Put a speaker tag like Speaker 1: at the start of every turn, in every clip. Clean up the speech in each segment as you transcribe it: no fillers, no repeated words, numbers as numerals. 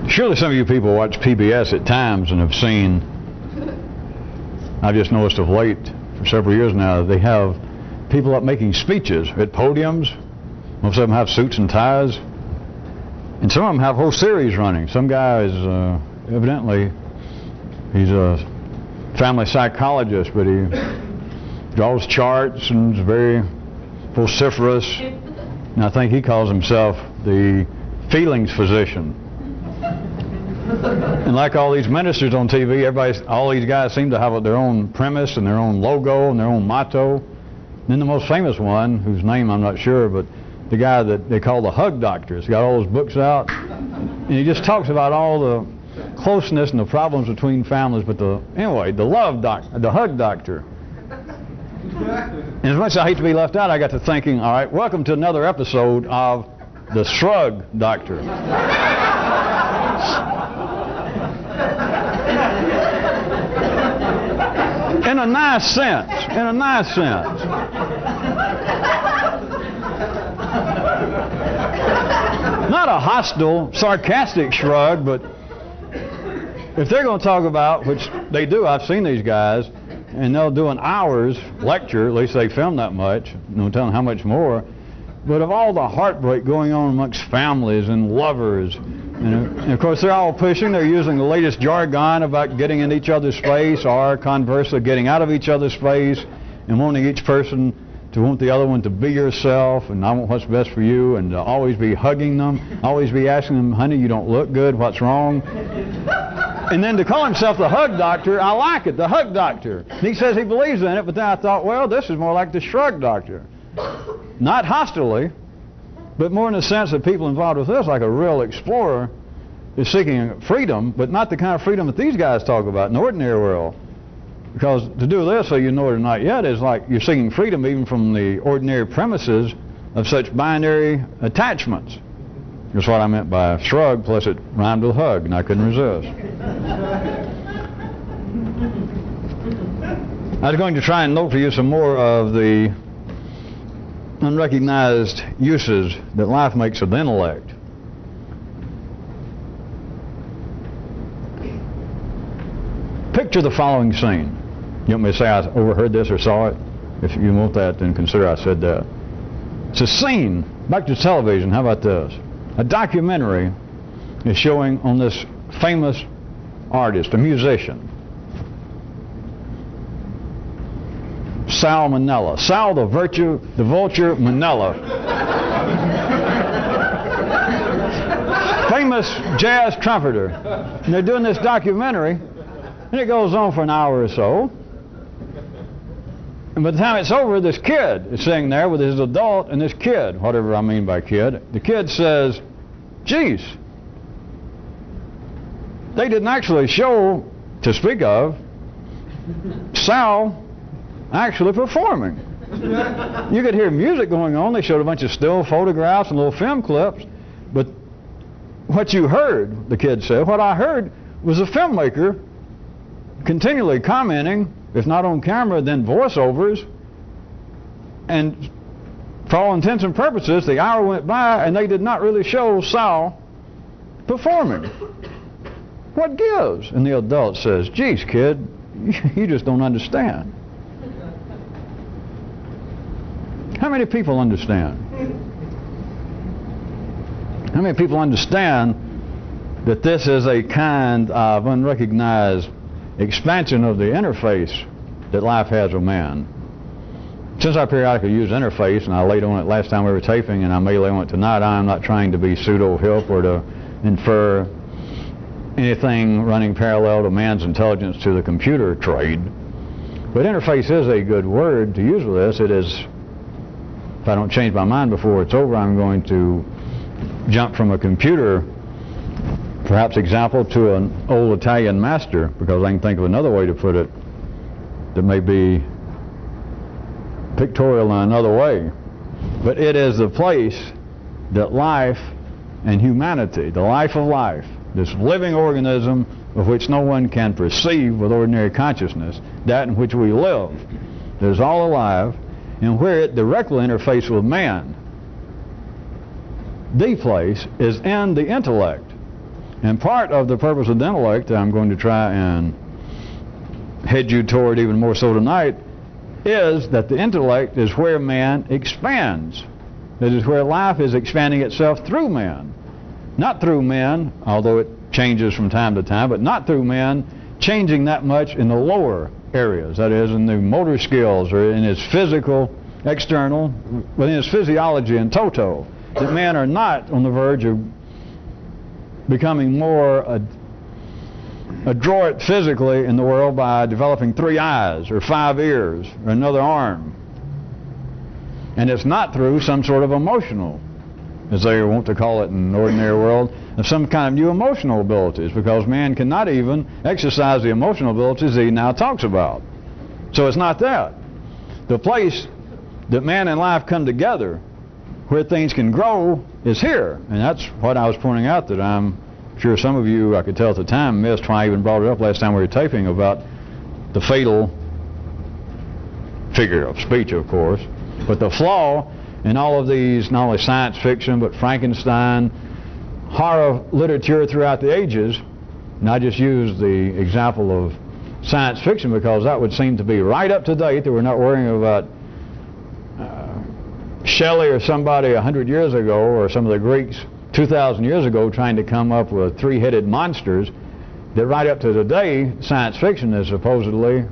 Speaker 1: Surely some of you people watch PBS at times and have seen, I've just noticed of late, for several years now, they have people up making speeches at podiums. Most of them have suits and ties. And some of them have whole series running. Some guy is evidently, he's a family psychologist, but he draws charts and is very vociferous. And I think he calls himself the feelings physician. And like all these ministers on TV, all these guys seem to have their own premise and their own logo and their own motto. And then the most famous one, whose name I'm not sure, but the guy that they call the hug doctor. He's got all those books out, and he just talks about all the closeness and the problems between families. But the hug doctor. And as much as I hate to be left out, I got to thinking, all right, welcome to another episode of the Shrug Doctor. In a nice sense. Not a hostile, sarcastic shrug, but if they're going to talk about, which they do, I've seen these guys, and they'll do an hour's lecture, at least they film that much, no telling how much more, but of all the heartbreak going on amongst families and lovers, and of course they're all pushing, they're using the latest jargon about getting in each other's space, or conversely getting out of each other's space, and wanting each person to want the other one to be yourself, and I want what's best for you, and always be hugging them, always be asking them, honey, you don't look good, what's wrong? And then to call himself the hug doctor, I like it, the hug doctor. He says he believes in it, but then I thought, well, this is more like the shrug doctor. Not hostilely, but more in the sense that people involved with this, like a real explorer, is seeking freedom, but not the kind of freedom that these guys talk about in the ordinary world. Because to do this, so you know it or not yet, is like you're seeking freedom even from the ordinary premises of such binary attachments. That's what I meant by shrug, plus it rhymed with hug, and I couldn't resist. I was going to try and note for you some more of the unrecognized uses that life makes of the intellect. Picture the following scene. You want me to say I overheard this or saw it? If you want that, then consider I said that. It's a scene. Back to television. How about this? A documentary is showing on this famous artist, a musician, Salmonella. Sal the vulture Manella. Famous jazz trumpeter. And they're doing this documentary, and it goes on for an hour or so. And by the time it's over, this kid is sitting there with his adult and this kid, whatever I mean by kid. The kid says, geez, they didn't actually show, to speak of, Sal actually performing. You could hear music going on. They showed a bunch of still photographs and little film clips. But what you heard, the kid said, what I heard was a filmmaker continually commenting, if not on camera, then voiceovers. And for all intents and purposes, the hour went by and they did not really show Sal performing. What gives? And the adult says, geez, kid, you just don't understand. How many people understand? How many people understand that this is a kind of unrecognized expansion of the interface that life has with man? Since I periodically use interface, and I laid on it last time we were taping, and I may lay on it tonight, I am not trying to be pseudo-hip or to infer anything running parallel to man's intelligence to the computer trade. But interface is a good word to use with this. It is, if I don't change my mind before it's over, I'm going to jump from a computer, perhaps example, to an old Italian master, because I can think of another way to put it that may be pictorial in another way. But it is the place that life and humanity, the life of life, this living organism of which no one can perceive with ordinary consciousness, that in which we live, that is all alive, and where it directly interfaces with man. The place is in the intellect. And part of the purpose of the intellect that I'm going to try and head you toward even more so tonight is that the intellect is where man expands. That is where life is expanding itself through man. Not through men, although it changes from time to time, but not through men changing that much in the lower areas. That is, in the motor skills or in his physical, external, within his physiology in toto. That men are not on the verge of becoming more adroit physically in the world by developing 3 eyes or 5 ears or another arm. And it's not through some sort of emotional, as they want to call it in the ordinary world, of some kind of new emotional abilities, because man cannot even exercise the emotional abilities that he now talks about. So it's not that. The place that man and life come together, where things can grow, is here. And that's what I was pointing out, that I'm sure some of you, I could tell at the time, missed why I even brought it up last time we were taping, about the fatal figure of speech, of course. But the flaw in all of these, not only science fiction, but Frankenstein, horror literature throughout the ages, and I just use the example of science fiction because that would seem to be right up to date, that we're not worrying about Shelley or somebody 100 years ago, or some of the Greeks 2,000 years ago trying to come up with 3-headed monsters, that right up to today, science fiction is supposedly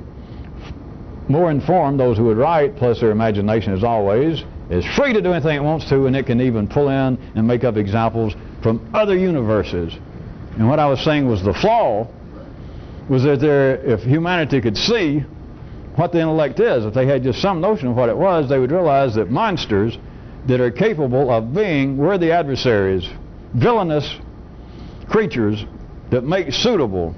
Speaker 1: more informed. Those who would write, plus their imagination as always, is free to do anything it wants to, and it can even pull in and make up examples from other universes. And what I was saying was the flaw was that if humanity could see what the intellect is, if they had just some notion of what it was, they would realize that monsters that are capable of being worthy adversaries, villainous creatures that make suitable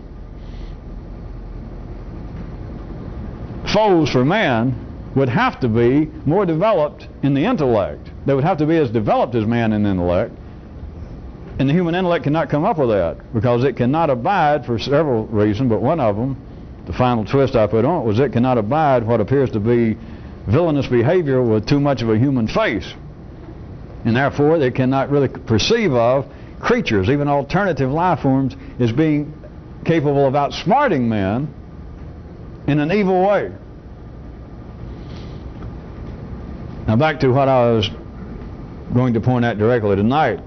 Speaker 1: foes for man, would have to be more developed in the intellect. They would have to be as developed as man in intellect. And the human intellect cannot come up with that, because it cannot abide, for several reasons, but one of them, the final twist I put on it, was it cannot abide what appears to be villainous behavior with too much of a human face. And therefore they cannot really perceive of creatures, even alternative life forms, as being capable of outsmarting man in an evil way. Now back to what I was going to point out directly tonight.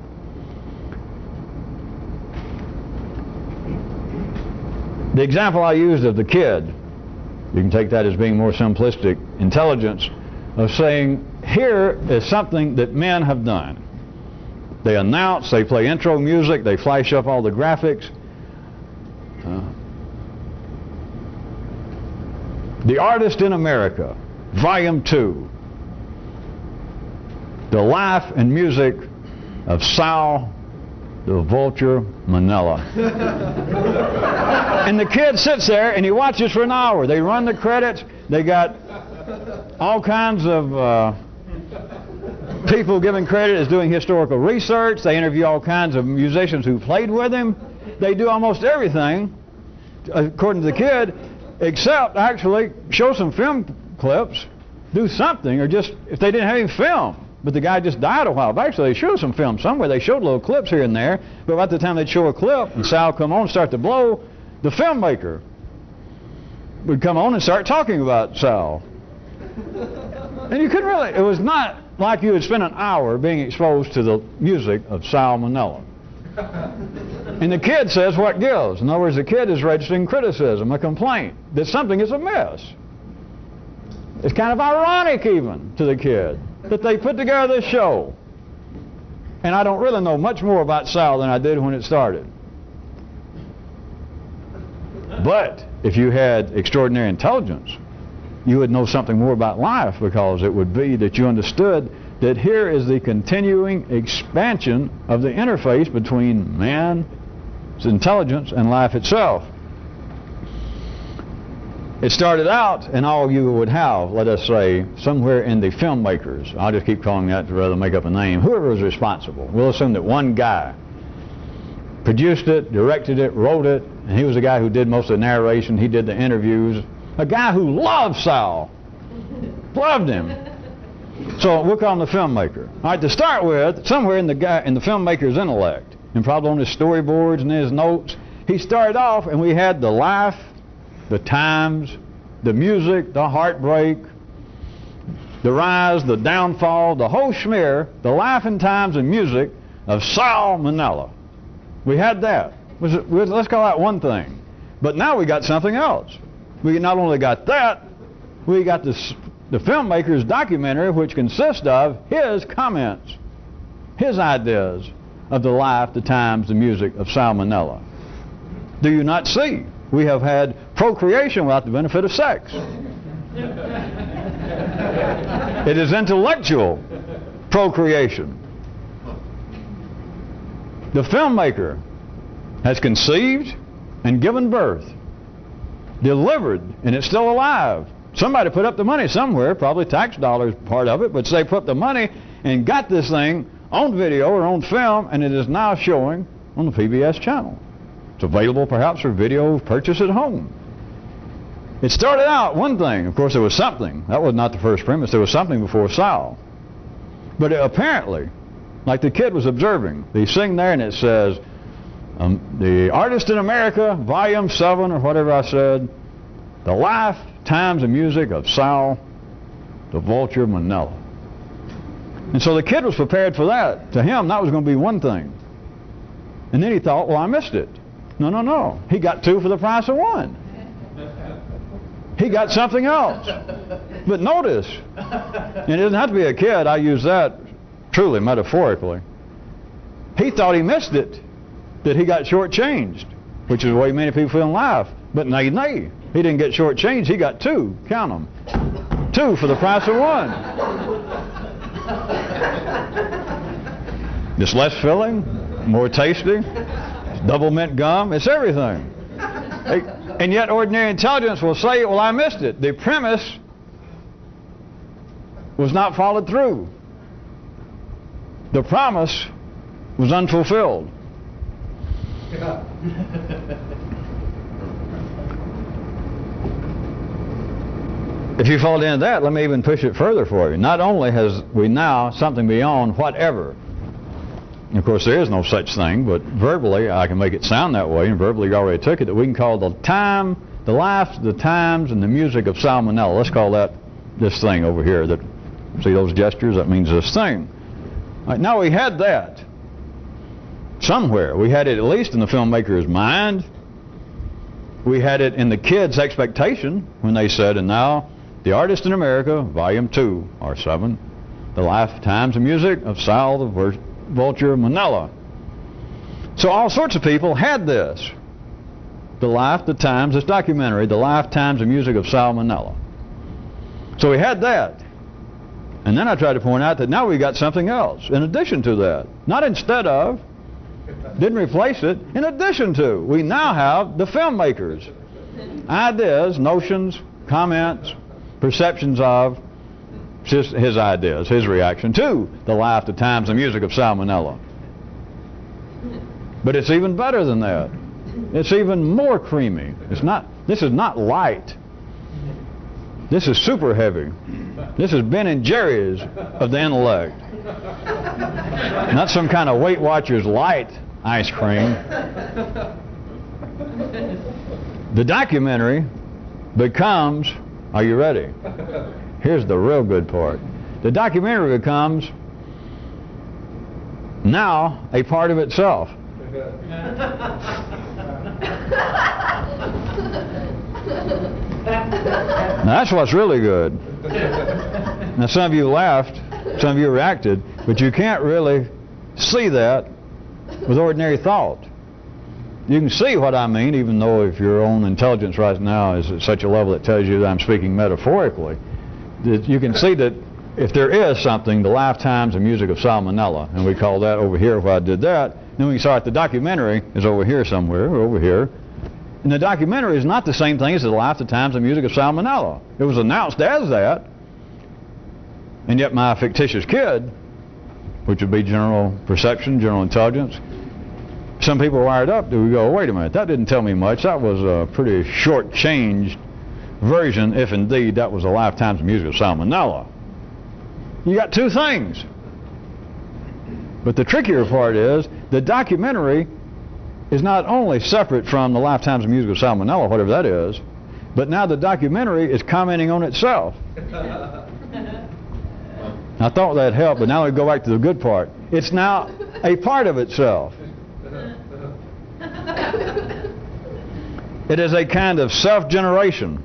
Speaker 1: The example I used of the kid, you can take that as being more simplistic intelligence, of saying, here is something that men have done. They announce, they play intro music, they flash up all the graphics. The Artist in America, Volume 2. The Life and Music of Sal the Vulture Manila. And the kid sits there and he watches for an hour. They run the credits. They got all kinds of people giving credit as doing historical research. They interview all kinds of musicians who played with him. They do almost everything, according to the kid, except actually show some film clips, do something, or just, if they didn't have any film. But the guy just died a while back, so they showed some film somewhere. They showed little clips here and there, but about the time they'd show a clip and Sal come on and start to blow, the filmmaker would come on and start talking about Sal. And you couldn't really, it was not like you would spend an hour being exposed to the music of salmonella. And the kid says what gives. In other words, the kid is registering criticism, a complaint, that something is amiss. It's kind of ironic even to the kid that they put together this show. And I don't really know much more about Sal than I did when it started. But if you had extraordinary intelligence, you would know something more about life, because it would be that you understood that here is the continuing expansion of the interface between man's intelligence and life itself. It started out, and all you would have, let us say, somewhere in the filmmakers. I'll just keep calling that to rather make up a name. Whoever was responsible. We'll assume that one guy produced it, directed it, wrote it, and he was the guy who did most of the narration. He did the interviews. A guy who loved Sal. Loved him. So we'll call him the filmmaker. All right, to start with, somewhere in the filmmaker's intellect, and probably on his storyboards and his notes. He started off, and we had the life, the times, the music, the heartbreak, the rise, the downfall, the whole schmear, the life and times and music of salmonella. We had that. Let's call that one thing. But now we got something else. We not only got that, we got the filmmaker's documentary, which consists of his comments, his ideas of the life, the times, the music of salmonella. Do you not see? We have had procreation without the benefit of sex. It is intellectual procreation. The filmmaker has conceived and given birth, delivered, and it's still alive. Somebody put up the money somewhere, probably tax dollars part of it, but they put the money and got this thing on video or on film, and it is now showing on the PBS channel. It's available perhaps for video purchase at home. It started out one thing. Of course, there was something. That was not the first premise. There was something before Sal. But apparently, like the kid was observing, they sing there and it says, the Artist in America, Volume 7, or whatever I said, the life, times, and music of Sal, the Vulture Manila. And so the kid was prepared for that. To him, that was going to be one thing. And then he thought, well, I missed it. No, no, no. He got two for the price of one. He got something else. But notice, and it doesn't have to be a kid, I use that truly metaphorically. He thought he missed it, that he got shortchanged, which is the way many people feel in life. But nay, he didn't get shortchanged, he got two. Count them. Two for the price of one. It's less filling, more tasty, it's double mint gum, it's everything. And yet ordinary intelligence will say, well, I missed it. The premise was not followed through. The promise was unfulfilled. If you fall into that, let me even push it further for you. Not only has we now something beyond whatever. Of course, there is no such thing, but verbally I can make it sound that way, and verbally you already took it, that we can call the time, the life, the times, and the music of salmonella. Let's call that this thing over here. That, see those gestures? That means this thing. All right, now we had that somewhere. We had it at least in the filmmaker's mind. We had it in the kids' expectation when they said, and now the Artist in America, Volume 2, or 7, the life, times, and music of Sal the Vulture Manila. So all sorts of people had this. The life, the times, this documentary, the life, times, and music of salmonella. So we had that. And then I tried to point out that now we got something else in addition to that. Not instead of, didn't replace it, in addition to. We now have the filmmakers. Ideas, notions, comments, perceptions of his ideas, his reaction to the life, the times, and music of salmonella. But it's even better than that. It's even more creamy. This is not light. This is super heavy. This is Ben and Jerry's of the intellect. Not some kind of Weight Watchers light ice cream. The documentary becomes, are you ready? Here's the real good part. The documentary becomes now a part of itself. Now that's what's really good. Now some of you laughed, some of you reacted, but you can't really see that with ordinary thought. You can see what I mean, even though if your own intelligence right now is at such a level that tells you that I'm speaking metaphorically. You can see that if there is something, the lifetimes and music of salmonella, and we call that over here where I did that, then we can start the documentary is over here somewhere, or over here. And the documentary is not the same thing as the life, the times, and music of salmonella. It was announced as that, and yet my fictitious kid, which would be general perception, general intelligence, some people are wired up, do we go, wait a minute, that didn't tell me much, that was a pretty short-changed version, if indeed that was the lifetimes of music of salmonella. You got two things. But the trickier part is the documentary is not only separate from the lifetimes of music of salmonella, whatever that is, but now the documentary is commenting on itself. I thought that'd help, but now we go back to the good part. It's now a part of itself. It is a kind of self-generation.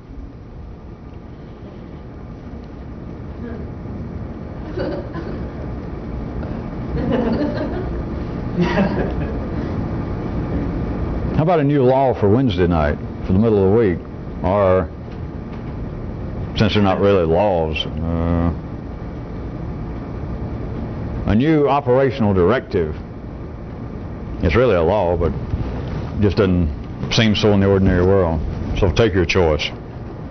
Speaker 1: How about a new law for Wednesday night, for the middle of the week? Or, since they're not really laws, a new operational directive. It's really a law, but it just doesn't seem so in the ordinary world. So take your choice.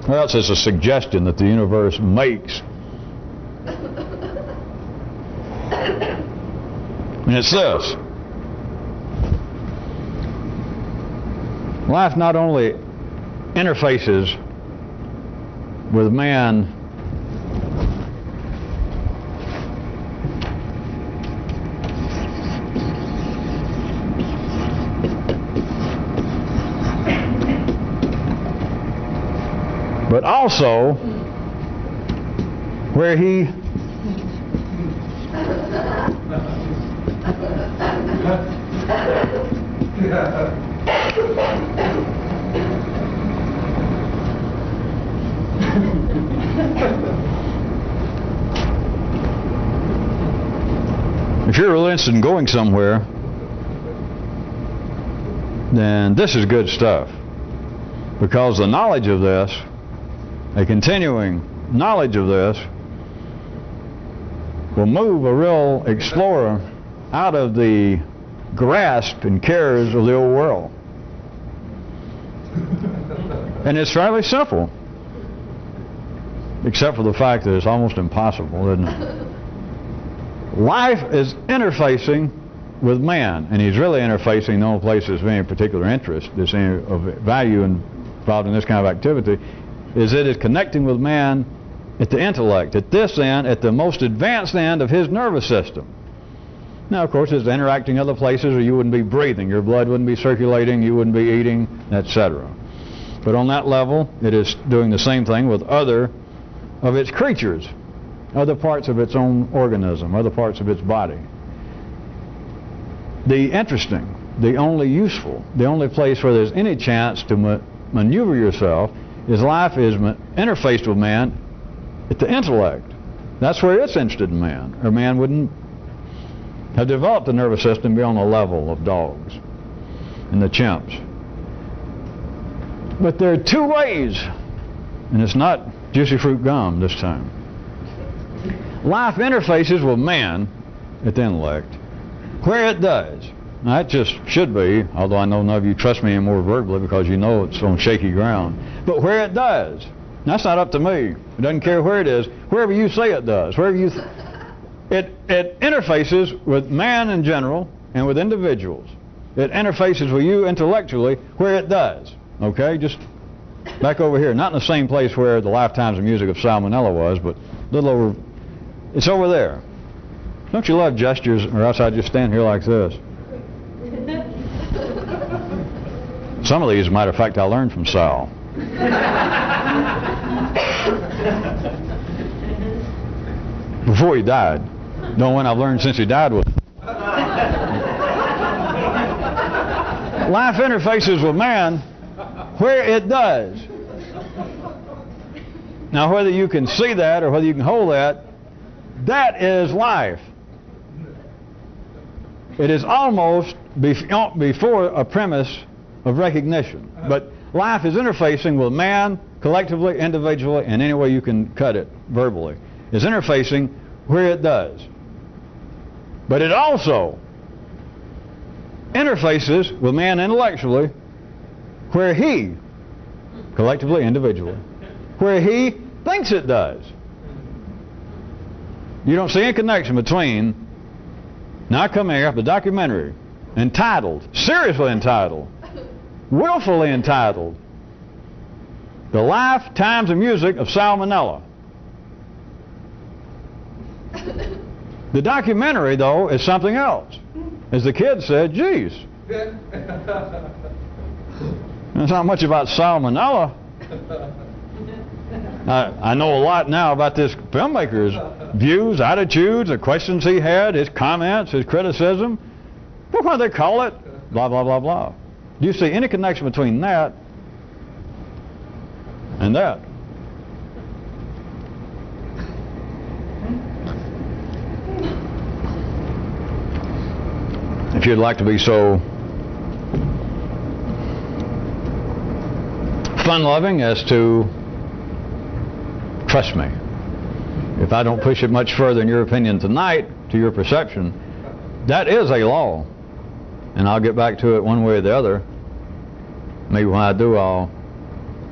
Speaker 1: Or else it's a suggestion that the universe makes. And it's this. Life not only interfaces with man but also where he if you're really interested in going somewhere, then this is good stuff, because the knowledge of this, a continuing knowledge of this, will move a real explorer out of the grasp and cares of the old world. And it's fairly simple, except for the fact that it's almost impossible, isn't it? Life is interfacing with man, and he's really interfacing the only place there's any particular interest, there's any of value involved in this kind of activity, is it is connecting with man at the intellect, at this end, at the most advanced end of his nervous system. Now, of course, it's interacting other places, or you wouldn't be breathing, your blood wouldn't be circulating, you wouldn't be eating, etc. But on that level, it is doing the same thing with other of its creatures, other parts of its own organism, other parts of its body. The interesting, the only useful, the only place where there's any chance to maneuver yourself is life is interfaced with man at the intellect. That's where it's interested in man, or man wouldn't have developed the nervous system beyond the level of dogs and the chimps. But there are two ways, and it's not juicy fruit gum this time. Life interfaces with man at the intellect, where it does. Now, that just should be, although I know none of you trust me anymore verbally because you know it's on shaky ground. But where it does, that's not up to me. It doesn't care where it is. Wherever you say it does, wherever you, it interfaces with man in general and with individuals. It interfaces with you intellectually where it does. Okay, just back over here, not in the same place where the lifetimes of music of salmonella was, but a little over. It's over there. Don't you love gestures, or else I'd just stand here like this. Some of these, as a matter of fact, I learned from Sal. Before he died. The one I've learned since he died was. Life interfaces with man where it does. Now, whether you can see that or whether you can hold that, that is life. It is almost before a premise of recognition. But life is interfacing with man, collectively, individually, and any way you can cut it verbally. Is interfacing where it does. But it also interfaces with man intellectually where he, collectively, individually, where he thinks it does. You don't see any connection between, now I come here, the documentary, entitled, seriously entitled, willfully entitled, The Lifetimes of Music of Salmonella. The documentary, though, is something else. as the kid said, geez. It's not much about salmonella. I know a lot now about this filmmaker's views, attitudes, the questions he had, his comments, his criticism. What do they call it? Blah, blah, blah, blah. Do you see any connection between that and that? If you'd like to be so fun-loving as to trust me, if I don't push it much further in your opinion tonight to your perception, that is a law. And I'll get back to it one way or the other. Maybe when I do, I'll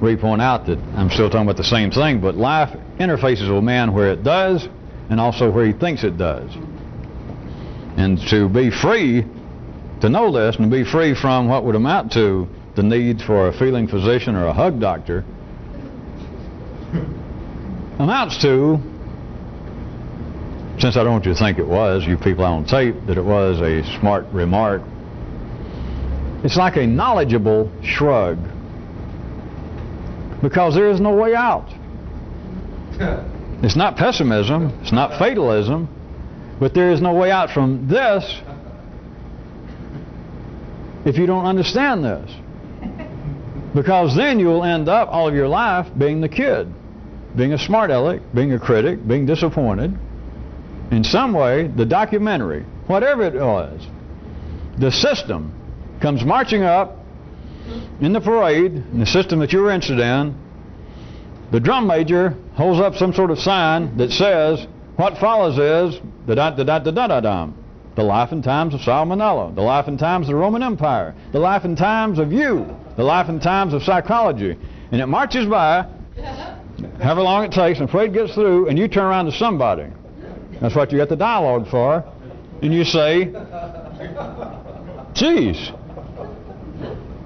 Speaker 1: re-point out that I'm still talking about the same thing, but life interfaces with man where it does and also where he thinks it does. And to be free, to know this, and to be free from what would amount to the need for a feeling physician or a hug doctor, amounts to, since I don't want you to think it was, you people on tape, that it was a smart remark, it's like a knowledgeable shrug, because there is no way out. It's not pessimism, it's not fatalism, but there is no way out from this if you don't understand this. Because then you'll end up all of your life being the kid, being a smart aleck, being a critic, being disappointed. In some way, the documentary, whatever it was, the system comes marching up in the parade, in the system that you were interested in. The drum major holds up some sort of sign that says, what follows is the life and times of salmonella, the life and times of the Roman Empire, the life and times of you, the life and times of psychology. And it marches by, however long it takes, and the parade gets through, and you turn around to somebody. That's what you got the dialogue for. And you say, geez,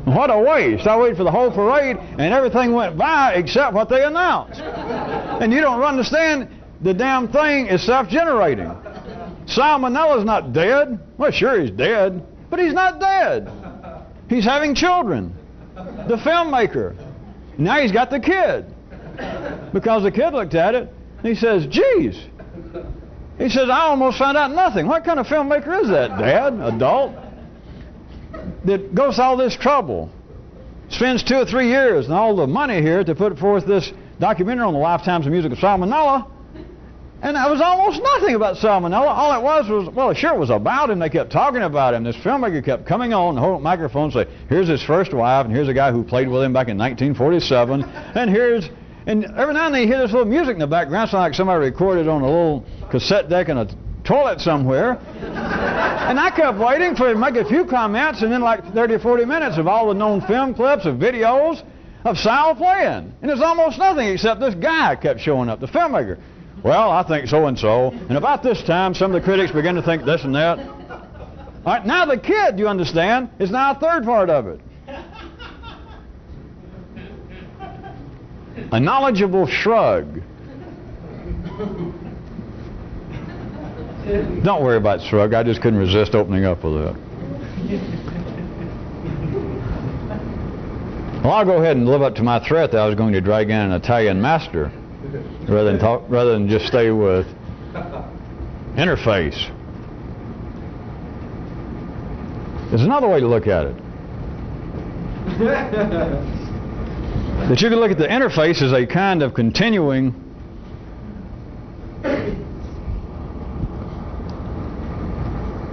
Speaker 1: what a waste. I waited for the whole parade, and everything went by except what they announced. And you don't understand, the damn thing is self-generating. Salmonella's not dead. Well, sure he's dead, but he's not dead. He's having children. The filmmaker. Now he's got the kid. Because the kid looked at it, and he says, geez. He says, I almost found out nothing. What kind of filmmaker is that, Dad? Adult? That goes to all this trouble. Spends 2 or 3 years and all the money here to put forth this documentary on the lifetimes of music of salmonella. And it was almost nothing about salmonella. All it was, well, sure, it was about him. They kept talking about him. This filmmaker kept coming on the whole microphone and say, here's his first wife, and here's a guy who played with him back in 1947, and every now and then you hear this little music in the background, sound like somebody recorded on a little cassette deck in a toilet somewhere. And I kept waiting for him to make a few comments, and then like 30 or 40 minutes of all the known film clips, of videos of Sal playing. And there's almost nothing except this guy kept showing up, the filmmaker. Well, I think so-and-so. And about this time, some of the critics began to think this and that. All right, now the kid, you understand, is now a third part of it. A knowledgeable shrug. Don't worry about shrug. I just couldn't resist opening up with it. Well, I'll go ahead and live up to my threat that I was going to drag in an Italian master rather than just stay with interface. There's another way to look at it. That you can look at the interface as a kind of continuing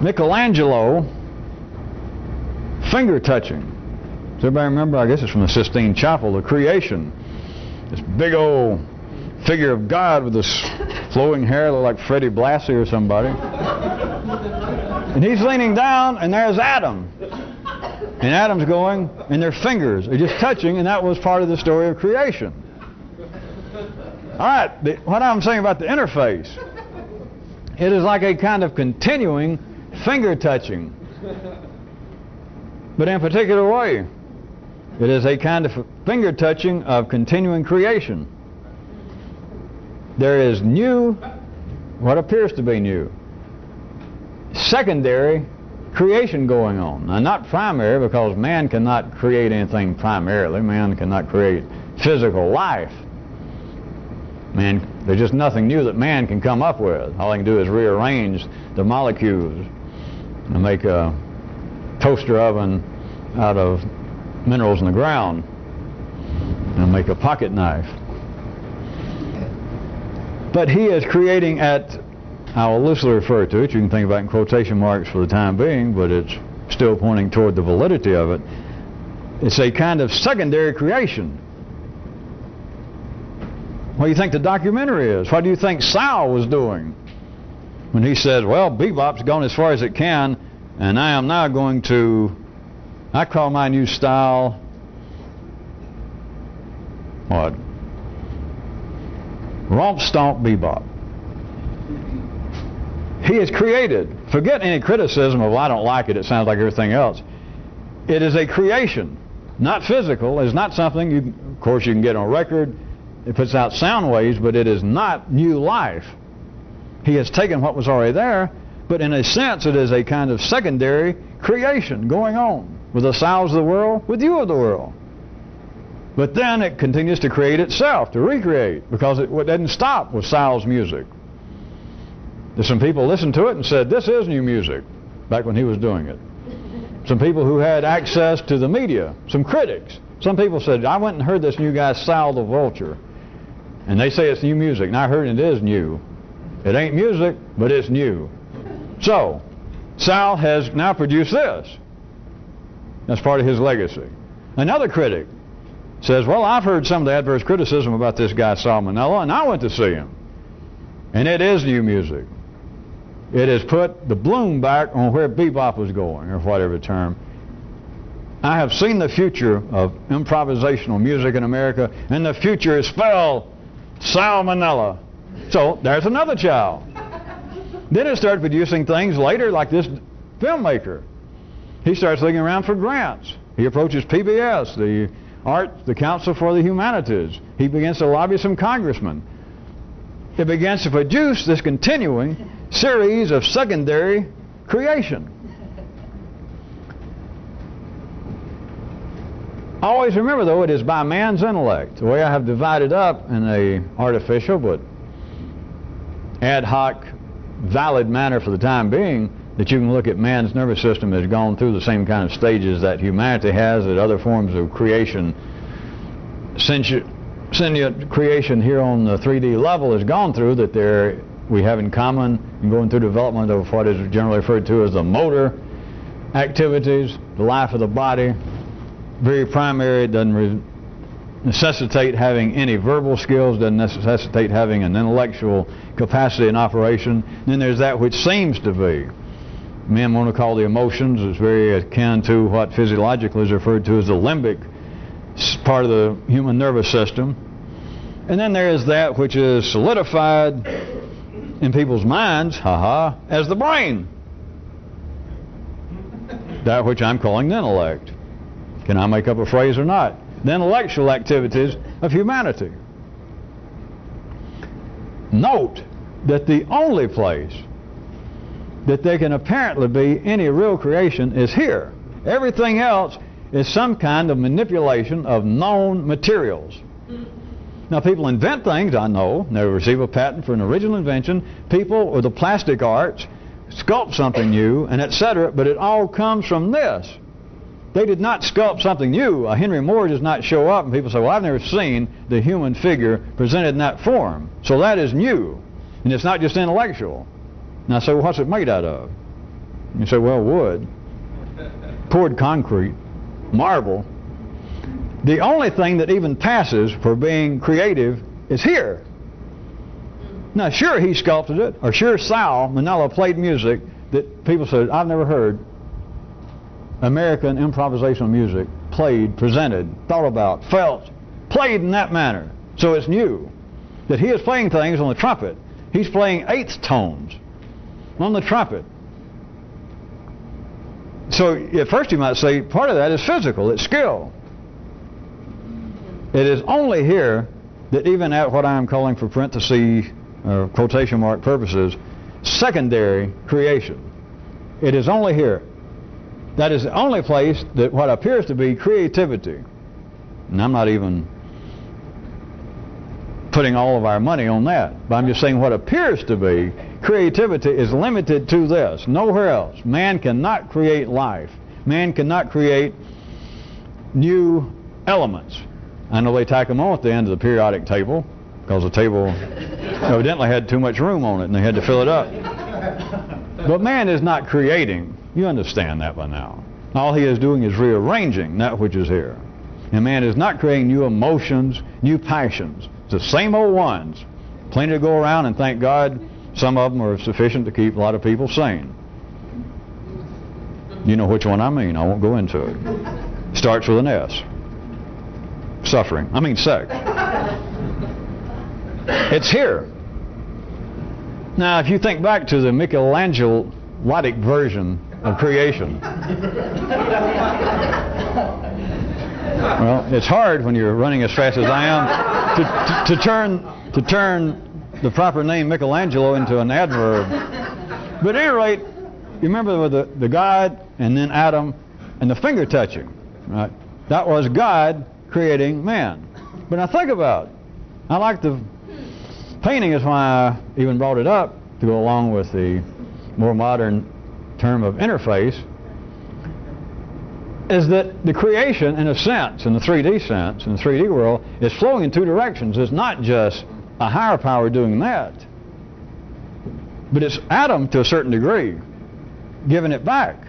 Speaker 1: Michelangelo finger touching. Does everybody remember? I guess it's from the Sistine Chapel, the Creation. This big old figure of God with this flowing hair, look like Freddie Blassie or somebody. And he's leaning down, and there's Adam. And Adam's going, and their fingers are just touching, and that was part of the story of creation. All right, what I'm saying about the interface, it is like a kind of continuing finger touching, but in a particular way. It is a kind of finger touching of continuing creation. There is new, what appears to be new, secondary creation going on. Now, not primary, because man cannot create anything primarily. Man cannot create physical life. Man, there's just nothing new that man can come up with. All he can do is rearrange the molecules and make a toaster oven out of minerals in the ground and make a pocket knife. But he is creating at, I will loosely refer to it, you can think about it in quotation marks for the time being, but it's still pointing toward the validity of it. It's a kind of secondary creation. What do you think the documentary is? What do you think Sal was doing when he said, well, bebop's gone as far as it can, and I am now going to, I call my new style, what? Romp Stomp Bebop. He has created, forget any criticism of, well, I don't like it, it sounds like everything else. It is a creation, not physical. It's not something, you, of course, you can get on record. It puts out sound waves, but it is not new life. He has taken what was already there, but in a sense it is a kind of secondary creation going on with the Sals of the world, with you of the world. But then it continues to create itself, to recreate, because it doesn't stop with Sal's music. There's some people listened to it and said, this is new music, back when he was doing it. Some people who had access to the media, some critics. Some people said, I went and heard this new guy, Sal the Vulture. And they say it's new music. And I heard it is new. It ain't music, but it's new. So, Sal has now produced this. That's part of his legacy. Another critic says, well, I've heard some of the adverse criticism about this guy, Salmonella, and I went to see him. And it is new music. It has put the bloom back on where bebop was going, or whatever term. I have seen the future of improvisational music in America, and the future is spelled salmonella. So there's another child. Then it started producing things later, like this filmmaker. He starts looking around for grants. He approaches PBS, the Council for the Humanities. He begins to lobby some congressmen. It begins to produce this continuing series of secondary creation. Always remember, though, it is by man's intellect. The way I have divided up in a artificial but ad hoc, valid manner for the time being, that you can look at man's nervous system has gone through the same kind of stages that humanity has, that other forms of creation, sentient creation here on the 3D level has gone through, that we have in common in going through development of what is generally referred to as the motor activities, the life of the body. Very primary, doesn't necessitate having any verbal skills, doesn't necessitate having an intellectual capacity and operation. Then there's that which seems to be. Men want to call the emotions. It's very akin to what physiologically is referred to as the limbic part of the human nervous system. And then there is that which is solidified in people's minds, as the brain. That which I'm calling the intellect. Can I make up a phrase or not? The intellectual activities of humanity. Note that the only place that there can apparently be any real creation is here. Everything else is some kind of manipulation of known materials. Now, people invent things, I know. They receive a patent for an original invention. People with the plastic arts sculpt something new, and etc., but it all comes from this. They did not sculpt something new. Henry Moore does not show up and people say, well, I've never seen the human figure presented in that form. So that is new. And it's not just intellectual. And I say, well, what's it made out of? And you say, well, wood. Poured concrete. Marble. The only thing that even passes for being creative is here. Now, sure, he sculpted it. Or sure, Sal Manella played music that people said, I've never heard American improvisational music played, presented, thought about, felt, played in that manner. So it's new. That he is playing things on the trumpet. He's playing eighth tones on the trumpet. So at first you might say part of that is physical, it's skill. It is only here that even at what I am calling for parentheses or quotation mark purposes, secondary creation. It is only here. That is the only place that what appears to be creativity, and I'm not even putting all of our money on that, but I'm just saying what appears to be creativity is limited to this, nowhere else. Man cannot create life. Man cannot create new elements. I know they tack them on at the end of the periodic table because the table evidently had too much room on it and they had to fill it up. But man is not creating. You understand that by now. All he is doing is rearranging that which is here. And man is not creating new emotions, new passions. It's the same old ones. Plenty to go around, and thank God some of them are sufficient to keep a lot of people sane. You know which one I mean. I won't go into it. Starts with an S. Suffering. I mean sex. It's here. Now, if you think back to the Michelangelo-like version of creation, well, it's hard when you're running as fast as I am to turn the proper name Michelangelo into an adverb. But at any rate, you remember with the God and then Adam and the finger touching, right? That was God creating man. But now think about it. I like the painting, is why I even brought it up to go along with the more modern term of interface, is that the creation, in a sense, in the 3D sense, in the 3D world, is flowing in two directions. It's not just a higher power doing that, but it's Adam, to a certain degree, giving it back,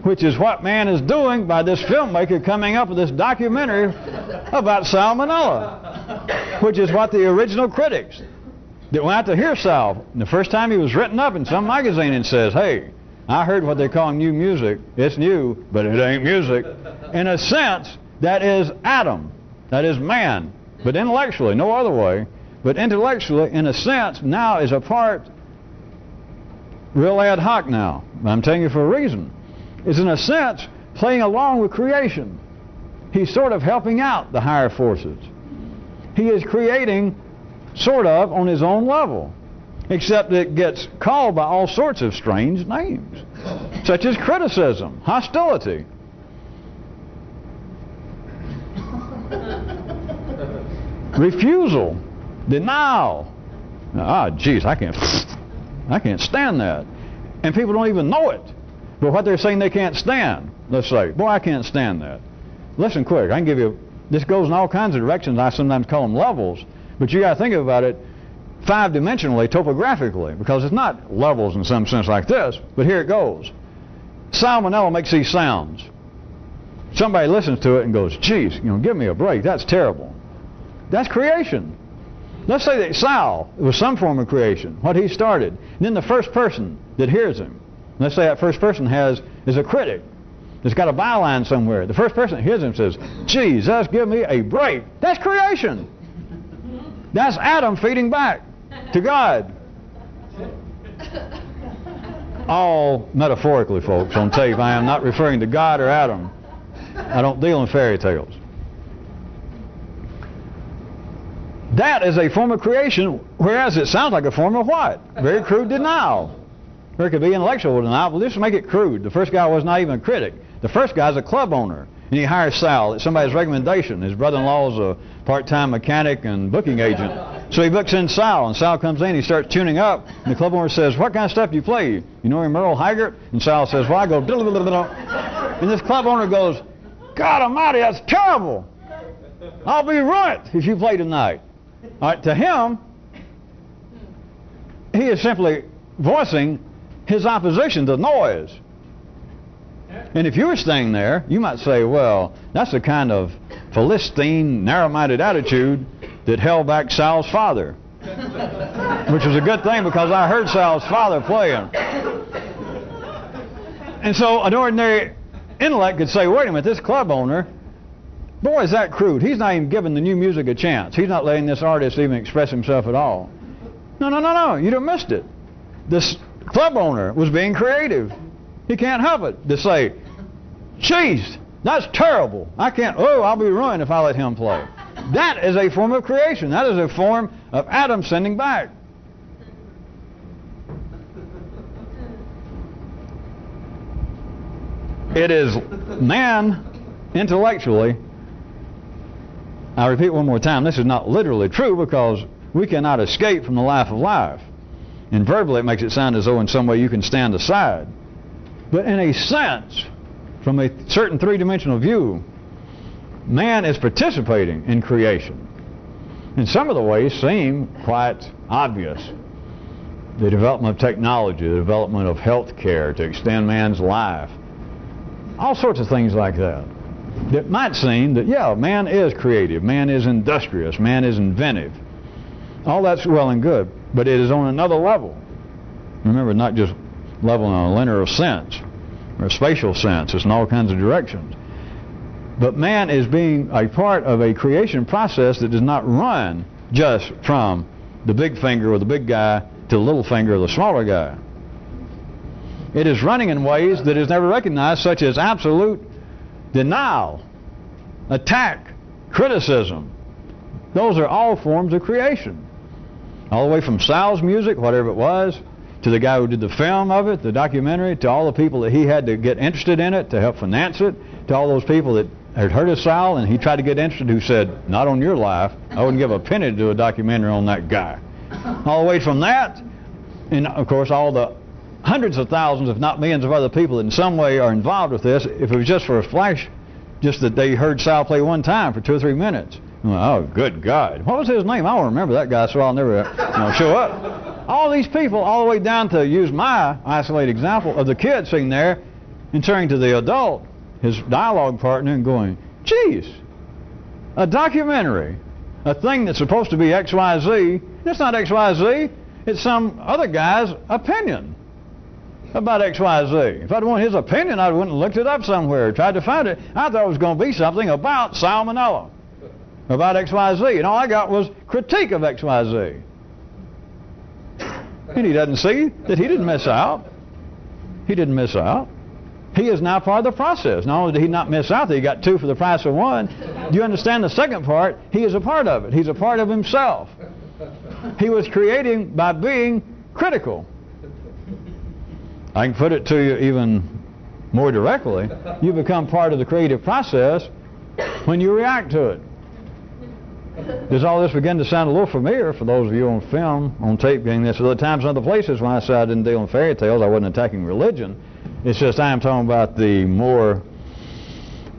Speaker 1: which is what man is doing by this filmmaker coming up with this documentary about salmonella, which is what the original critics that went out to hear Sal, the first time he was written up in some magazine and says, hey, I heard what they call new music. It's new, but it ain't music. In a sense, that is Adam. That is man. But intellectually, no other way. But intellectually, in a sense, now is a part, real ad hoc now. I'm telling you for a reason. Is in a sense playing along with creation. He's sort of helping out the higher forces. He is creating sort of on his own level. Except it gets called by all sorts of strange names, such as criticism, hostility, refusal, denial. Geez, I can't stand that. And people don't even know it. But what they're saying they can't stand, let's say, boy, I can't stand that. Listen quick, I can give you, this goes in all kinds of directions. I sometimes call them levels, but you got to think about it five-dimensionally, topographically, because it's not levels in some sense like this, but here it goes. Salmonella makes these sounds. Somebody listens to it and goes, geez, give me a break, that's terrible. That's creation. Let's say that Sal was some form of creation, what he started. And then the first person that hears him, let's say that first person is a critic that's got a byline somewhere. The first person that hears him says, geez, that's give me a break. That's creation. That's Adam feeding back to God. All metaphorically, folks, on tape. I am not referring to God or Adam. I don't deal in fairy tales. That is a form of creation, whereas it sounds like a form of what? Very crude denial. There could be intellectual denial, but let's make it crude. The first guy was not even a critic. The first guy's a club owner, and he hires Sal at somebody's recommendation. His brother-in-law is a part-time mechanic and booking agent. So he books in Sal, and Sal comes in, he starts tuning up, and the club owner says, what kind of stuff do you play? You know him, Merle Haggard? And Sal says, well, I go, and this club owner goes, God almighty, that's terrible. I'll be ruined if you play tonight. All right, to him, he is simply voicing his opposition to noise. And if you were staying there, you might say, well, that's the kind of Philistine, narrow-minded attitude that held back Sal's father. Which was a good thing, because I heard Sal's father playing. And so an ordinary intellect could say, wait a minute, this club owner, boy, is that crude. He's not even giving the new music a chance. He's not letting this artist even express himself at all. No, you done missed it. This club owner was being creative. He can't help it to say, geez, that's terrible. I'll be ruined if I let him play. That is a form of creation. That is a form of Adam sending back. It is man, intellectually, I repeat one more time, this is not literally true because we cannot escape from the laugh of life. And verbally it makes it sound as though in some way you can stand aside. But in a sense, from a certain three-dimensional view, man is participating in creation. And some of the ways seem quite obvious. The development of technology, the development of health care to extend man's life. All sorts of things like that. That might seem that, yeah, man is creative, man is industrious, man is inventive. All that's well and good, but it is on another level. Remember, not just level in a linear sense or a spatial sense, it's in all kinds of directions. But man is being a part of a creation process that does not run just from the big finger or the big guy to the little finger or the smaller guy. It is running in ways that is never recognized, such as absolute denial, attack, criticism. Those are all forms of creation. All the way from Sal's music, whatever it was, to the guy who did the film of it, the documentary, to all the people that he had to get interested in it to help finance it, to all those people that had heard of Sal and he tried to get interested who said, not on your life, I wouldn't give a penny to do a documentary on that guy. All the way from that, and of course all the hundreds of thousands, if not millions of other people that in some way are involved with this, if it was just for a flash, just that they heard Sal play one time for 2 or 3 minutes. Oh, good God. What was his name? I don't remember that guy, so I'll never show up. All these people, all the way down to use my isolated example of the kid sitting there and turning to the adult, his dialogue partner, and going, geez, a documentary, a thing that's supposed to be XYZ, it's not XYZ, it's some other guy's opinion about XYZ. If I'd wanted his opinion, I wouldn't have looked it up somewhere, tried to find it. I thought it was going to be something about salmonella, about XYZ, and all I got was critique of XYZ. And he doesn't see that he didn't miss out. He didn't miss out. He is now part of the process. Not only did he not miss out, that he got 2 for the price of 1. Do you understand the second part? He is a part of it. He's a part of himself. He was creating by being critical. I can put it to you even more directly. You become part of the creative process when you react to it. Does all this begin to sound a little familiar for those of you on film, on tape, getting this? Other times, other places, when I said I didn't deal in fairy tales, I wasn't attacking religion. It's just I am talking about the more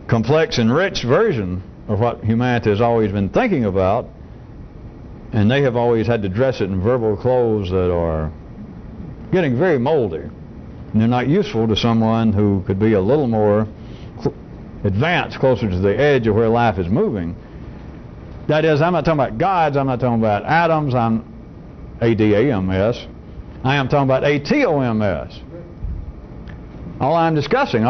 Speaker 1: complex and rich version of what humanity has always been thinking about, and they have always had to dress it in verbal clothes that are getting very moldy, and they're not useful to someone who could be a little more advanced, closer to the edge of where life is moving. That is, I'm not talking about gods, I'm not talking about atoms, I'm A-D-A-M-S. I am talking about A-T-O-M-S. All I'm discussing,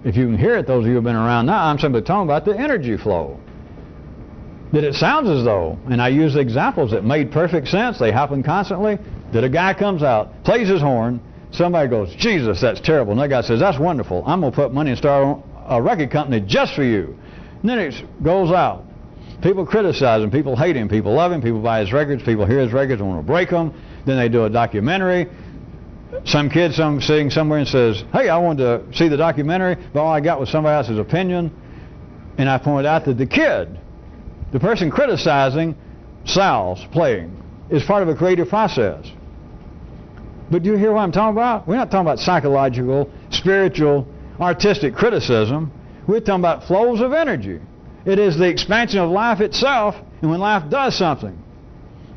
Speaker 1: if you can hear it, those of you who have been around now, I'm simply talking about the energy flow. That it sounds as though, and I use examples that made perfect sense, they happen constantly, that a guy comes out, plays his horn, somebody goes, Jesus, that's terrible. And that guy says, that's wonderful. I'm going to put money and start a record company just for you. And then it goes out. People criticize him, people hate him, people love him, people buy his records, people hear his records and want to break them. Then they do a documentary. Some kid sitting somewhere and says, hey, I wanted to see the documentary, but all I got was somebody else's opinion. And I pointed out that the kid, the person criticizing Sal's playing, is part of a creative process. But do you hear what I'm talking about? We're not talking about psychological, spiritual, artistic criticism. We're talking about flows of energy. It is the expansion of life itself, and when life does something,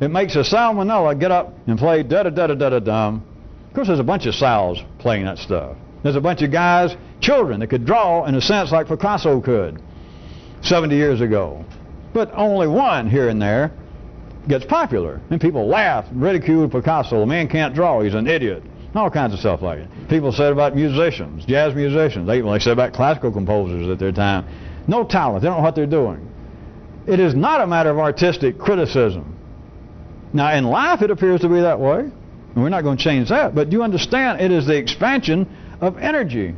Speaker 1: it makes a salmonella get up and play da-da-da-da-da-da-dum. Of course, there's a bunch of Sals playing that stuff. There's a bunch of guys, children, that could draw in a sense like Picasso could 70 years ago. But only one here and there gets popular. And people laugh, ridicule Picasso. The man can't draw, he's an idiot. All kinds of stuff like it. People said about musicians, jazz musicians. They said about classical composers at their time. No talent, they don't know what they're doing. It is not a matter of artistic criticism. Now in life it appears to be that way, and we're not going to change that, but do you understand it is the expansion of energy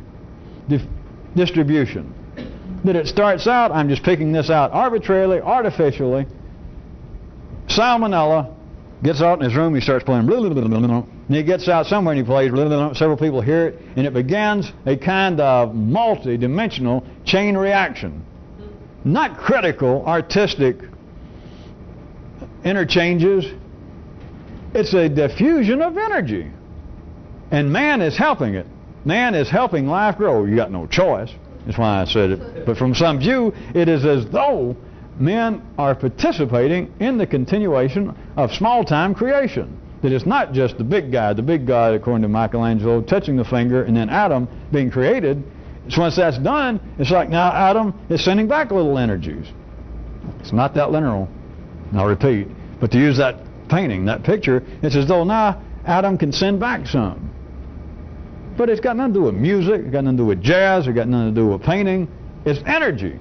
Speaker 1: distribution. That it starts out, I'm just picking this out arbitrarily, artificially. Salmonella gets out in his room, he starts playing blah, blah, blah, blah, blah, And he gets out somewhere and he plays, several people hear it, and it begins a kind of multi-dimensional chain reaction. Not critical, artistic interchanges. It's a diffusion of energy. And man is helping it. Man is helping life grow. You got no choice. That's why I said it. But from some view, it is as though men are participating in the continuation of small-time creation. That it's not just the big guy, according to Michelangelo, touching the finger, and then Adam being created. So once that's done, it's like now Adam is sending back little energies. It's not that literal. And I'll repeat. But to use that painting, that picture, it's as though now Adam can send back some. But it's got nothing to do with music, it's got nothing to do with jazz, it's got nothing to do with painting. It's energy.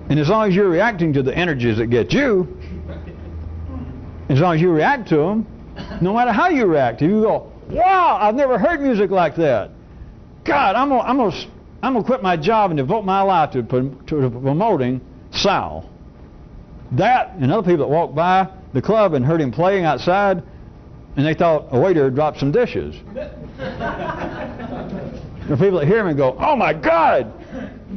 Speaker 1: And as long as you're reacting to the energies that get you, as long as you react to them, no matter how you react, if you go, wow, I've never heard music like that. God, I'm gonna quit my job and devote my life to promoting Sal. That and other people that walked by the club and heard him playing outside, and they thought a waiter had dropped some dishes. There are people that hear him and go, oh my God,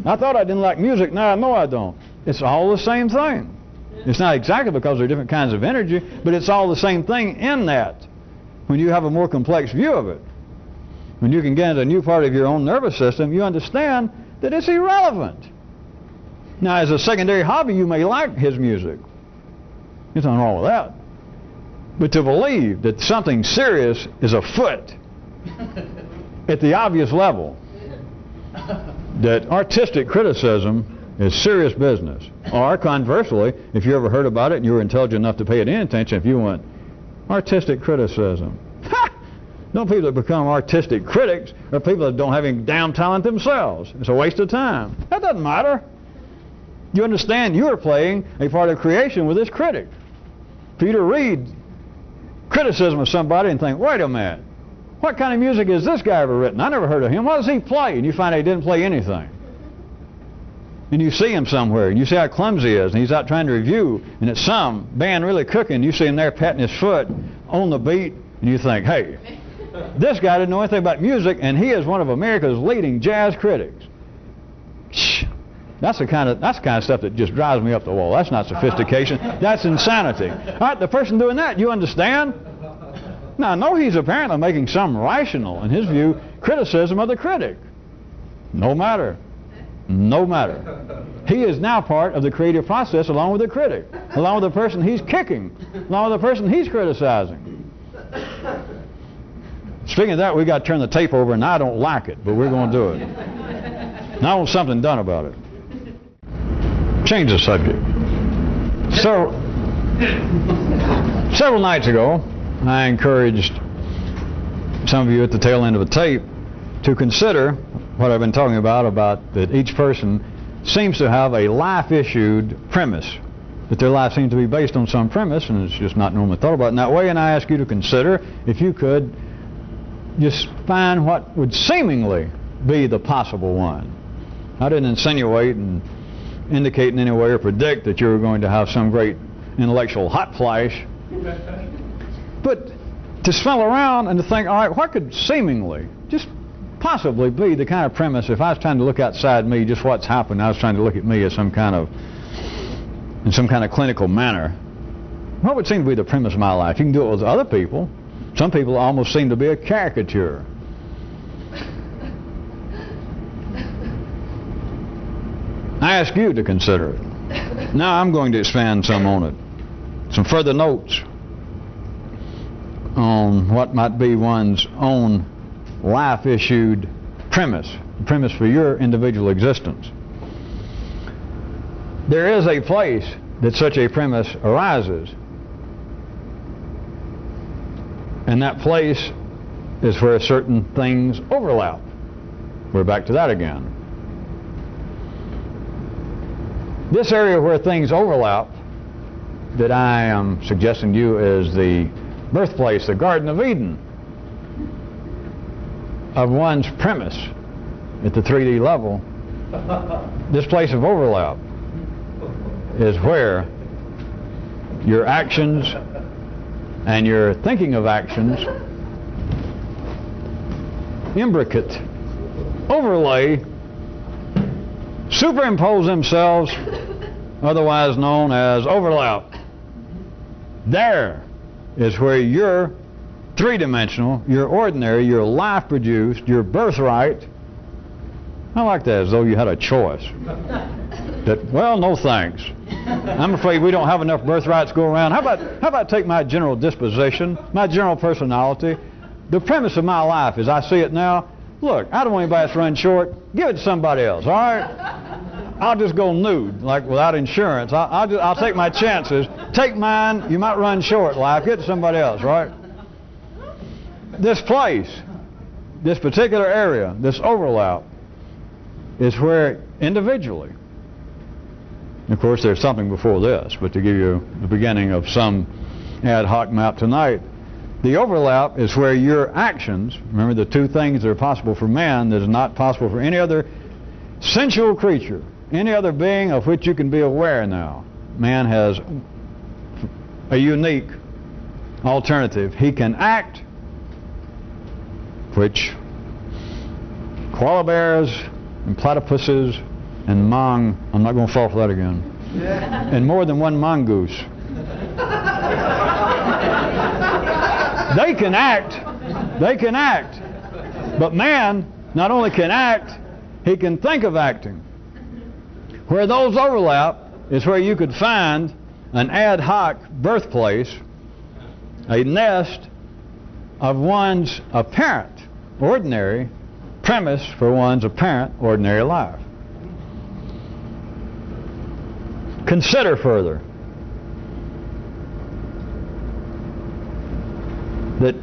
Speaker 1: I thought I didn't like music, now I know I don't. It's all the same thing. It's not exactly because there are different kinds of energy, but it's all the same thing in that. When you have a more complex view of it, when you can get into a new part of your own nervous system, you understand that it's irrelevant. Now, as a secondary hobby, you may like his music. There's nothing wrong with that. But to believe that something serious is afoot at the obvious level, that artistic criticism is serious business. Or conversely, if you ever heard about it and you were intelligent enough to pay it any attention, if you went, artistic criticism. Ha! No, people that become artistic critics are people that don't have any damn talent themselves. It's a waste of time. That doesn't matter. You understand you're playing a part of creation with this critic. For you to read criticism of somebody and think, wait a minute, what kind of music has this guy ever written? I never heard of him. What does he play? And you find out he didn't play anything. And you see him somewhere, and you see how clumsy he is, and he's out trying to review, and it's some band really cooking, you see him there patting his foot on the beat, and you think, hey, this guy didn't know anything about music, and he is one of America's leading jazz critics. That's the kind of stuff that just drives me up the wall. That's not sophistication. That's insanity. All right, the person doing that, you understand? Now, I know he's apparently making some rational, in his view, criticism of the critic. No matter. No matter. He is now part of the creative process along with the critic, along with the person he's kicking, along with the person he's criticizing. Speaking of that, we got to turn the tape over, and I don't like it, but we're going to do it. And I want something done about it. Change the subject. So, several nights ago, I encouraged some of you at the tail end of the tape to consider what I've been talking about that each person seems to have a life-issued premise, that their life seems to be based on some premise, and it's just not normally thought about in that way. And I ask you to consider if you could just find what would seemingly be the possible one. I didn't insinuate and indicate in any way or predict that you were going to have some great intellectual hot flash, but to smell around and to think, all right, what could seemingly just possibly be the kind of premise, if I was trying to look outside me, just what's happened, I was trying to look at me as in some kind of clinical manner, what would seem to be the premise of my life? You can do it with other people. Some people almost seem to be a caricature. I ask you to consider it. Now I'm going to expand some on it. Some further notes on what might be one's own life-issued premise, the premise for your individual existence. There is a place that such a premise arises, and that place is where certain things overlap. We're back to that again. This area where things overlap that I am suggesting to you is the birthplace, the Garden of Eden, of one's premise at the 3D level. This place of overlap is where your actions and your thinking of actions imbricate, overlay, superimpose themselves, otherwise known as overlap. There is where your three-dimensional, your ordinary, your life-produced, your birthright. I like that, as though you had a choice. That, well, no thanks. I'm afraid we don't have enough birthrights to go around. How about take my general disposition, my general personality? The premise of my life, as I see it now, look, I don't want anybody to run short. Give it to somebody else, all right? I'll just go nude, like without insurance. I'll take my chances. Take mine. You might run short, life. Give it to somebody else, right? This place, this particular area, this overlap, is where individually, of course there's something before this, but to give you the beginning of some ad hoc map tonight, the overlap is where your actions, remember the two things that are possible for man that is not possible for any other sensual creature, any other being of which you can be aware now. Man has a unique alternative. He can act, which koala bears and platypuses and I'm not going to fall for that again, and more than one mongoose. They can act, but man not only can act, he can think of acting. Where those overlap is where you could find an ad hoc birthplace, a nest of one's apparent ordinary premise for one's apparent ordinary life. Consider further that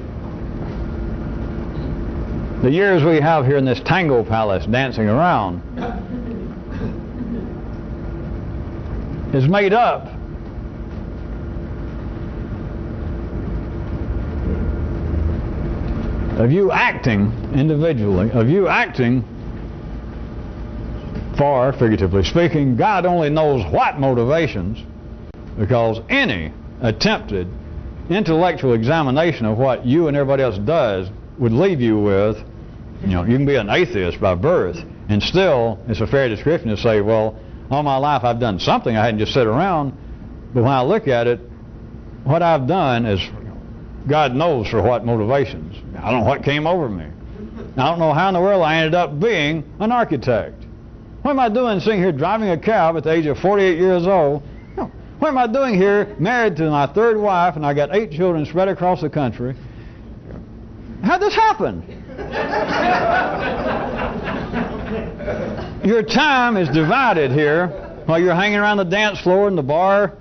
Speaker 1: the years we have here in this tango palace dancing around is made up of you acting individually, of you acting for, figuratively speaking, God only knows what motivations, because any attempted intellectual examination of what you and everybody else does would leave you with, you can be an atheist by birth, and still it's a fair description to say, well, all my life I've done something. I hadn't just sat around. But when I look at it, what I've done is God knows for what motivations. I don't know what came over me. I don't know how in the world I ended up being an architect. What am I doing sitting here driving a cab at the age of 48 years old? What am I doing here married to my third wife, and I got 8 children spread across the country? How'd this happen? Your time is divided here while you're hanging around the dance floor and the bar.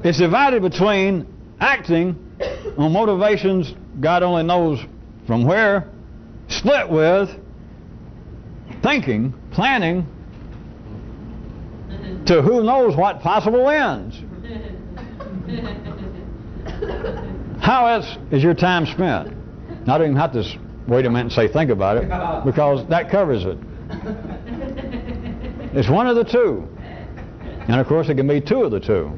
Speaker 1: It's divided between acting on motivations God only knows from where, split with thinking, planning, to who knows what possible ends. How else is your time spent? I don't even have to wait a minute and say think about it, because that covers it. It's one of the two. And of course it can be two of the two.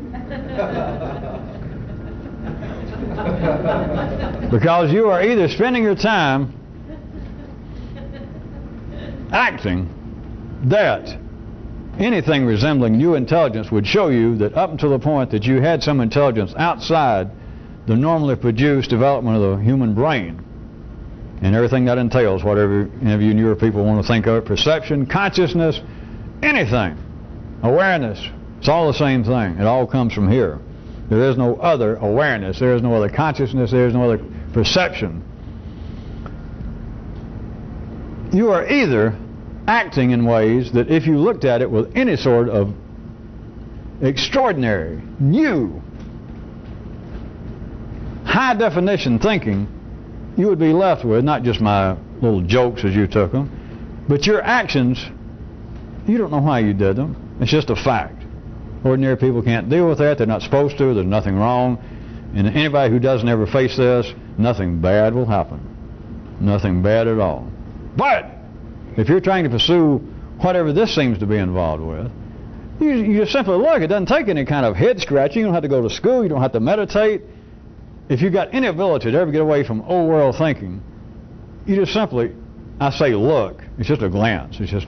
Speaker 1: Because you are either spending your time acting that anything resembling new intelligence would show you that up until the point that you had some intelligence outside the normally produced development of the human brain and everything that entails, whatever any of you newer people want to think of, perception, consciousness, anything, awareness, it's all the same thing. It all comes from here. There is no other awareness, there is no other consciousness, there is no other perception. You are either acting in ways that if you looked at it with any sort of extraordinary, new, high definition thinking, you would be left with not just my little jokes as you took them, but your actions, you don't know why you did them. It's just a fact. Ordinary people can't deal with that. They're not supposed to. There's nothing wrong. And anybody who doesn't ever face this, nothing bad will happen. Nothing bad at all. But if you're trying to pursue whatever this seems to be involved with, You just simply look. It doesn't take any kind of head scratching. You don't have to go to school. You don't have to meditate. If you've got any ability to ever get away from old world thinking, you just simply, I say look. It's just a glance. It's just,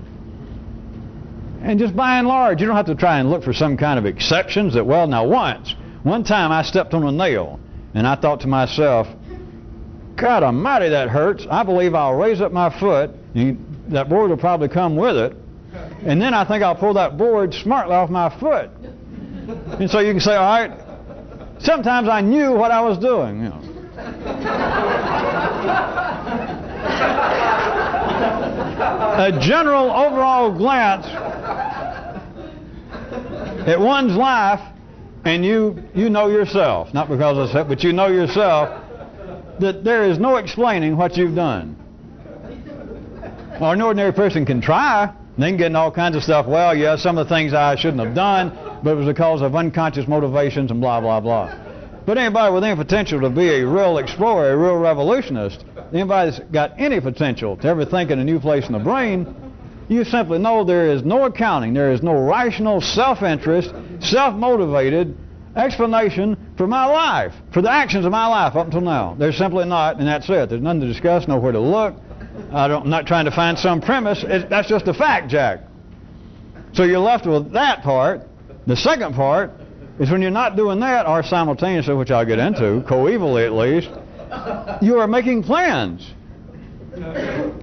Speaker 1: and just by and large, you don't have to try and look for some kind of exceptions that, well, now one time I stepped on a nail and I thought to myself, God almighty, that hurts. I believe I'll raise up my foot and that board will probably come with it. And then I think I'll pull that board smartly off my foot. And so you can say, all right, sometimes I knew what I was doing. You know. A general overall glance at one's life, and you know yourself, not because I said, but you know yourself, that there is no explaining what you've done. Or an ordinary person can try. They can get in all kinds of stuff. Well, yeah, some of the things I shouldn't have done, but it was because of unconscious motivations and blah, blah, blah. But anybody with any potential to be a real explorer, a real revolutionist, anybody that's got any potential to ever think in a new place in the brain, you simply know there is no accounting, there is no rational self-interest, self-motivated explanation for my life, for the actions of my life up until now. There's simply not, and that's it. There's nothing to discuss, nowhere to look. I'm not trying to find some premise. That's just a fact, Jack. So you're left with that part. The second part is when you're not doing that, or simultaneously, which I'll get into, coevally at least, you are making plans.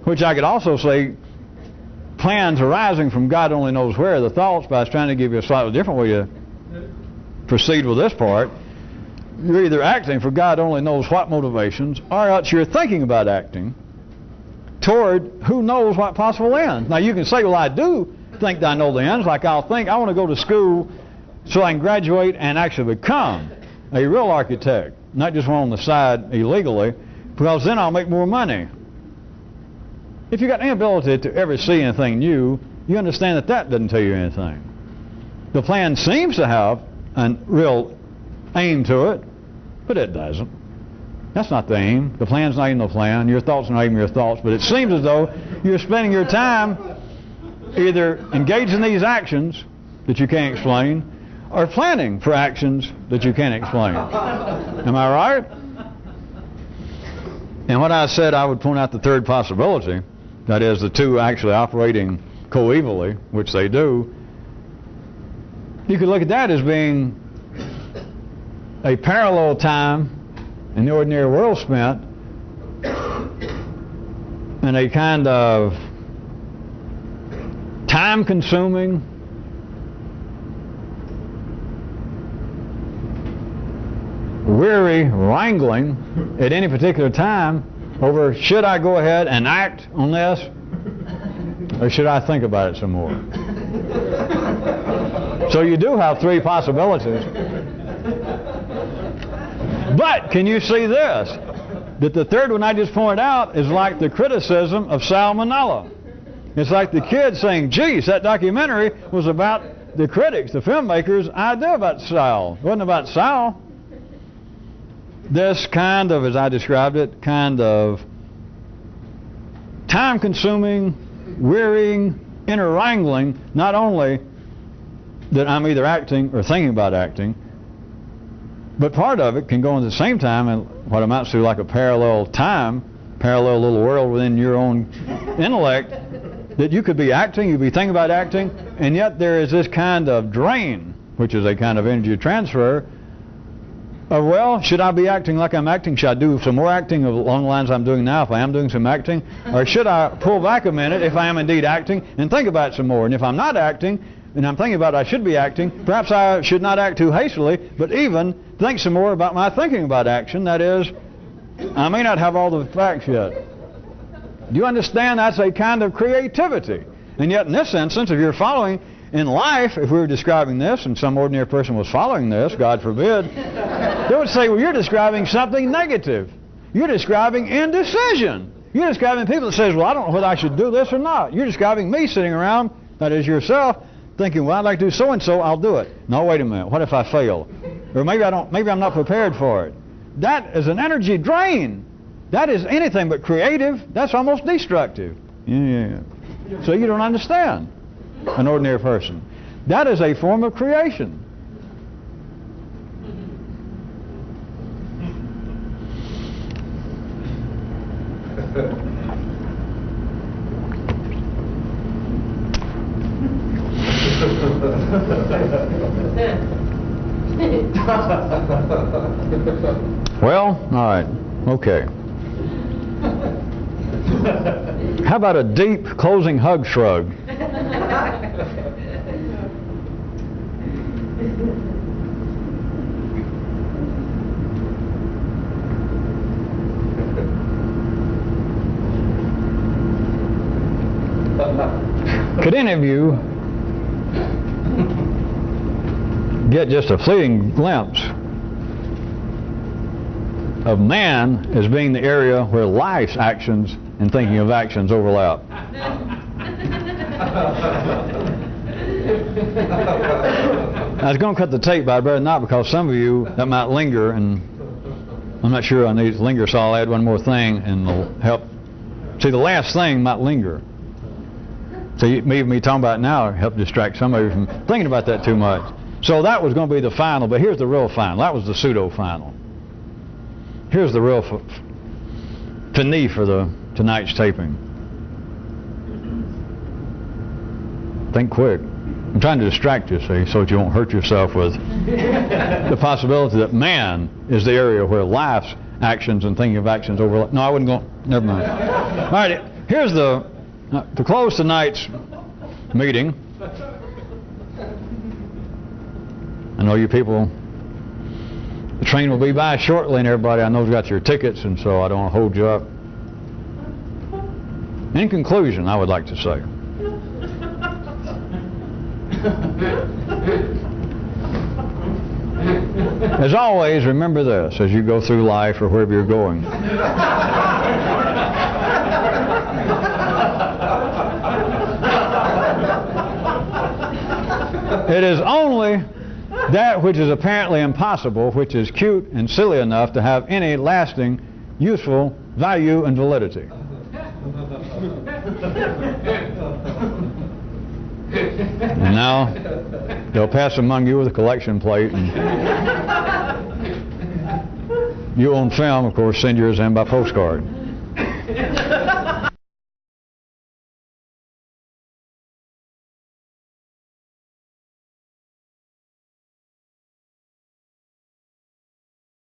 Speaker 1: Which I could also say, plans arising from God only knows where, the thoughts, but I was trying to give you a slightly different way to proceed with this part. You're either acting for God only knows what motivations, or else you're thinking about acting toward who knows what possible ends. Now you can say, well, I do think that I know the ends. Like I'll think I want to go to school so I can graduate and actually become a real architect, not just one on the side illegally, because then I'll make more money. If you've got any ability to ever see anything new, you understand that that doesn't tell you anything. The plan seems to have a real aim to it, but it doesn't. That's not the aim. The plan's not even the plan. Your thoughts are not even your thoughts. But it seems as though you're spending your time either engaged in these actions that you can't explain or planning for actions that you can't explain. Am I right? And what I said, I would point out the third possibility, that is the two actually operating coevally, which they do. You could look at that as being a parallel time in the ordinary world spent in a kind of time-consuming, weary wrangling at any particular time over should I go ahead and act on this or should I think about it some more. So you do have three possibilities. But can you see this? That the third one I just pointed out is like the criticism of salmonella. It's like the kid saying, geez, that documentary was about the critics, the filmmakers' idea about Sal. It wasn't about Sal. This kind of, as I described it, kind of time-consuming, wearying, inner wrangling, not only that I'm either acting or thinking about acting, but part of it can go in the same time and what amounts to like a parallel time, parallel little world within your own intellect, that you could be acting, you'd be thinking about acting, and yet there is this kind of drain, which is a kind of energy transfer, of, well, should I be acting like I'm acting? Should I do some more acting along the lines I'm doing now if I am doing some acting? Or should I pull back a minute if I am indeed acting and think about it some more? And if I'm not acting, and I'm thinking about I should be acting, perhaps I should not act too hastily, but even think some more about my thinking about action. That is, I may not have all the facts yet. Do you understand? That's a kind of creativity. And yet in this instance, if you're following in life, if we were describing this and some ordinary person was following this, God forbid, they would say, well, you're describing something negative. You're describing indecision. You're describing people that says, well, I don't know whether I should do this or not. You're describing me sitting around, that is yourself, thinking, well, I'd like to do so-and-so, I'll do it. No, wait a minute, what if I fail? Or maybe I'm not prepared for it. That is an energy drain. That is anything but creative. That's almost destructive. Yeah. So you don't understand an ordinary person. That is a form of creation. Well, all right, okay. How about a deep closing hug shrug? Could any of you get just a fleeting glimpse of man as being the area where life's actions and thinking of actions overlap? I was going to cut the tape, but I'd better not, because some of you, that might linger, and I'm not sure on these linger, so I'll add one more thing and it'll help. See, the last thing might linger. So me talking about it now help distract somebody from thinking about that too much. So that was going to be the final, but here's the real final. That was the pseudo-final. Here's the real fini for tonight's taping. Think quick. I'm trying to distract you, see, so that you won't hurt yourself with the possibility that man is the area where life's actions and thinking of actions overlap. No, I wouldn't go. Never mind. All right, here's to close tonight's meeting. I know you people, the train will be by shortly, and everybody I know has got your tickets, and so I don't want to hold you up. In conclusion, I would like to say, as always, remember this as you go through life or wherever you're going. It is only that which is apparently impossible, which is cute and silly enough to have any lasting, useful value and validity. And now they'll pass among you with a collection plate, and you on film, of course, send yours in by postcard.